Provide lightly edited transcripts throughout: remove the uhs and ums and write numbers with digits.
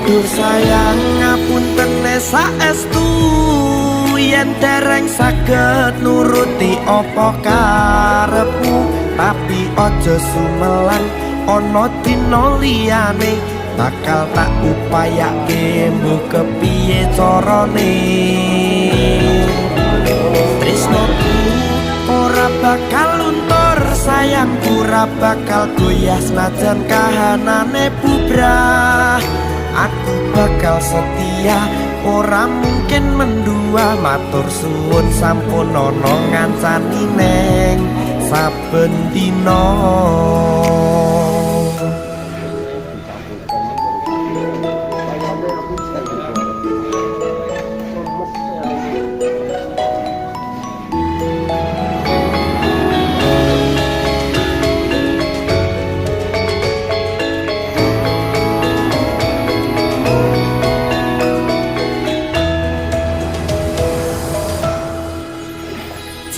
Dur sayang ngapunten saestu yen dereng saged nuruti apa karepmu tapi aja sumelang ana dina liyane bakal tak upayake mbok kepiye carane tresnoku ora bakal luntur sayangku ora bakal goyah senajan kahanane bubrah aku bakal setia ora mungkin mendua matur suwun sampun ana ngancani neng saben dina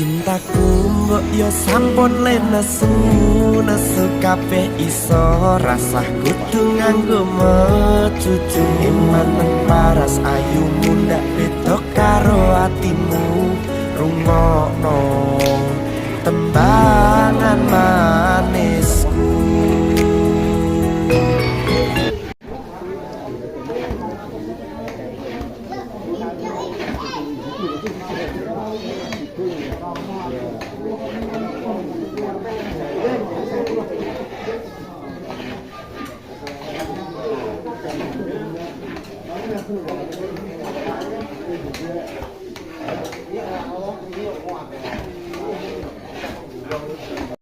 cintaku mbok yo sampun lenesu nesu kabeh iso rasah kudu nganggo mecucu iman paras ayumu ndak beda karo atimu rungokno tembangan